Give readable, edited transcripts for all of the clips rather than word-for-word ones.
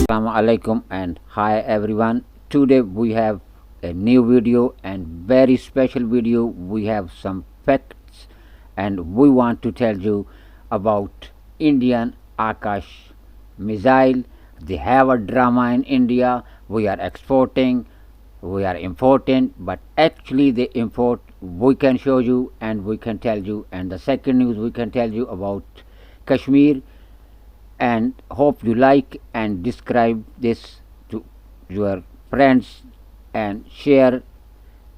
Assalamu alaikum and hi everyone. Today we have a new video and very special video. We have some facts and we want to tell you about Indian Akash missile. They have a drama in India. We are exporting, we are importing, but actually they import. We can show you and we can tell you. And the second news we can tell you about Kashmir, and hope you like and describe this to your friends and share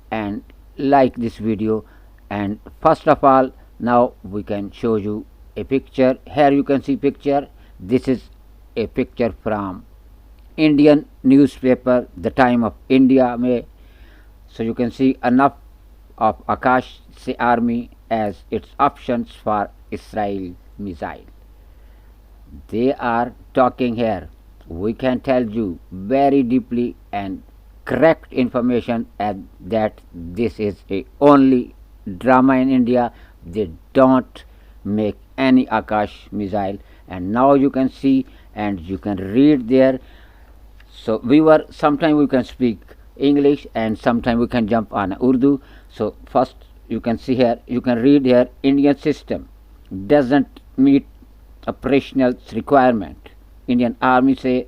and like this video. And first of all, now we can show you a picture. Here you can see picture. This is a picture from Indian newspaper, the time of India May. So you can see enough of Akash army as its options for Israel missile. They are talking here. We can tell you very deeply and correct information and that this is a only drama in India. They don't make any Akash missile, and now you can see and you can read there. So we were sometime we can speak English and sometime we can jump on Urdu. So first you can see here, you can read here, Indian system doesn't meet operational requirement. Indian army say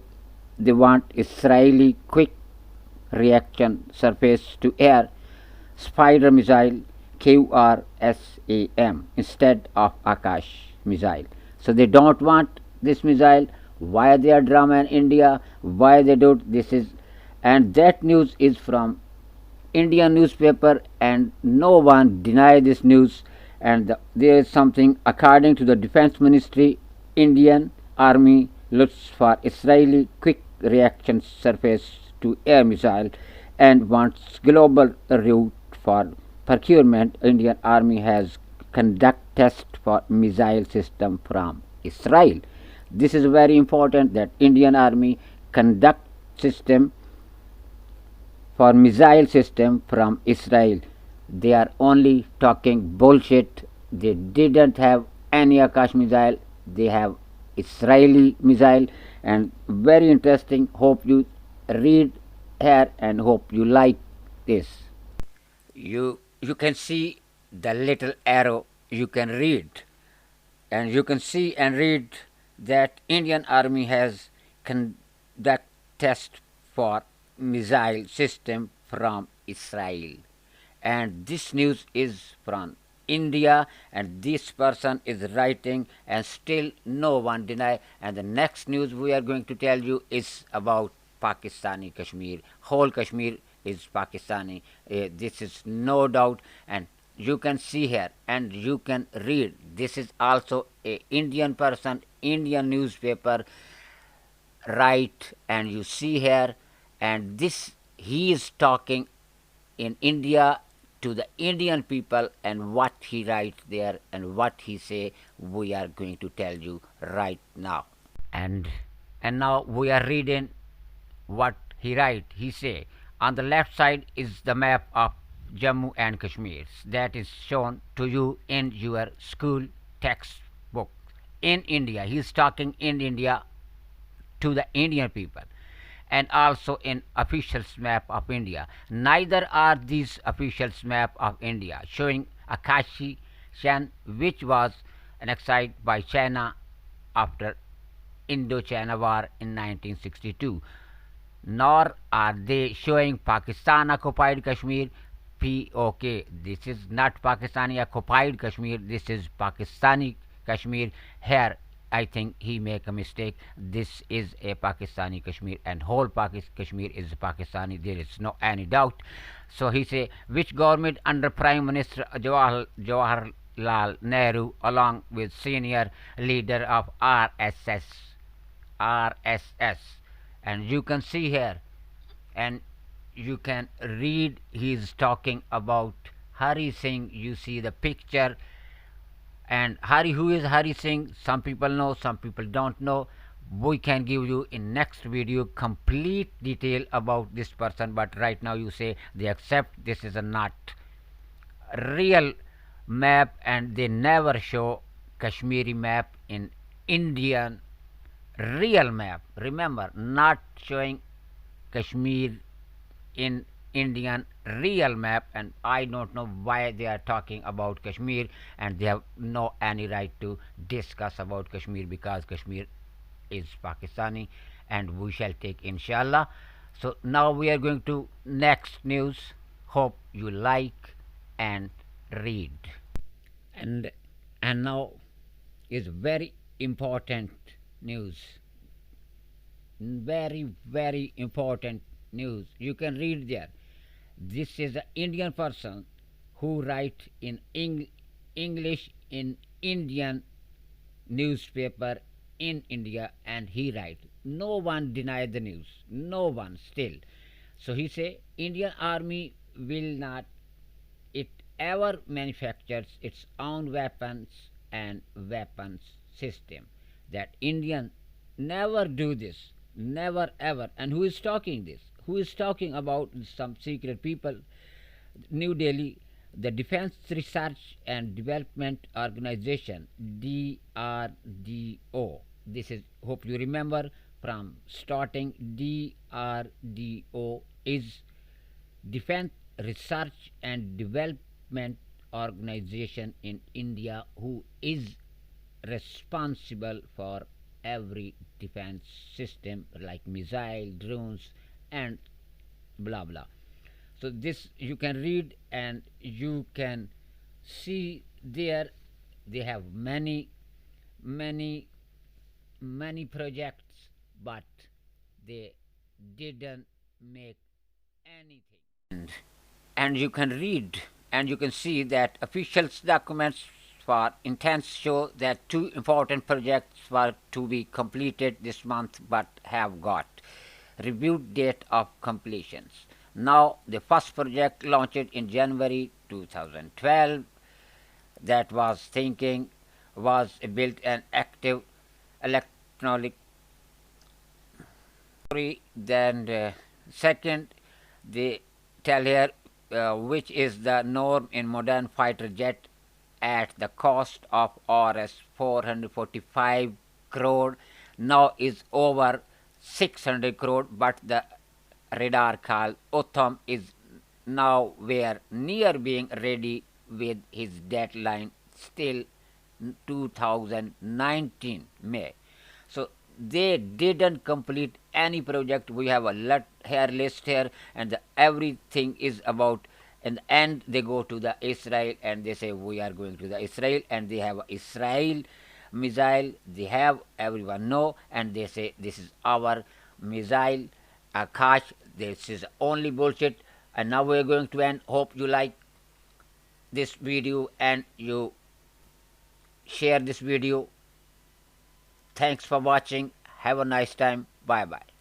they want Israeli quick reaction surface to air Spider missile QRSAM instead of Akash missile. So they don't want this missile. Why they are drama in India? Why they do this is, and that news is from Indian newspaper, and no one deny this news. And there is something according to the defense ministry, Indian army looks for Israeli quick reaction surface to air missile and wants global route for procurement. Indian army has conduct test for missile system from Israel. This is very important that Indian army conduct system for missile system from Israel. They are only talking bullshit. They didn't have any Akash missile. They have Israeli missile, and very interesting. Hope you read here and hope you like this. You can see the little arrow. You can read, and you can see and read that Indian army has conduct test for missile system from Israel, and this news is from India, and this person is writing and still no one deny. And the next news we are going to tell you is about Pakistani Kashmir. Whole Kashmir is Pakistani. This is no doubt, and you can see here and you can read. This is also a Indian person, Indian newspaper write, and you see here, and this he is talking in India to the Indian people, and what he writes there and what he say we are going to tell you right now. And now we are reading what he write. He say on the left side is the map of Jammu and Kashmir that is shown to you in your school textbook. In India, he is talking in India to the Indian people, and also in officials map of India. Neither are these officials map of India showing Akashi Shan, which was annexed by China after Indo-China War in 1962, nor are they showing Pakistan occupied Kashmir. POK. This is not Pakistani occupied Kashmir. This is Pakistani Kashmir. Here I think he make a mistake. This is a Pakistani Kashmir, and whole Kashmir is Pakistani. There is no any doubt. So he say, which government under Prime Minister Jawaharlal Nehru, along with senior leader of RSS, and you can see here, and you can read. He is talking about Hari Singh. You see the picture. And who is Hari Singh? Some people know, some people don't know. We can give you in next video complete detail about this person, but right now you say they accept this is a not real map, and they never show Kashmiri map in Indian real map. Remember, not showing Kashmir in Indian real map, and I don't know why they are talking about Kashmir, and they have no any right to discuss about Kashmir because Kashmir is Pakistani, and we shall take inshallah. So now we are going to next news. Hope you like and read. And now is very important news. Very important news. You can read there. This is an Indian person who write in English in Indian newspaper in India, and he write. No one denied the news. No one still. So he say Indian army will not it ever manufactures its own weapons and weapons system. That Indian never do this. Never ever. And who is talking this? Who is talking about some secret people? New Delhi, the Defense Research and Development Organization, DRDO. This is, hope you remember from starting, DRDO is Defense Research and Development Organization in India, who is responsible for every defense system like missile, drones, and blah blah. So this you can read and you can see there. They have many many projects, but they didn't make anything. And you can read and you can see that official documents for intents show that two important projects were to be completed this month but have got reviewed date of completions. Now the first project launched in January 2012 that was built an active electronic. Then second, they tell here which is the norm in modern fighter jet at the cost of Rs 445 crore, now is over 600 crore, but the radar called Utham is now were near being ready with his deadline still 2019 May. So they didn't complete any project. We have a lot here list here, and everything is about. In the end, they go to the Israel and they say we are going to the Israel, and they have Israel missile. They have everyone know, and they say this is our missile. Akash, this is only bullshit. And now we are going to end. Hope you like this video and you share this video. Thanks for watching. Have a nice time. Bye bye.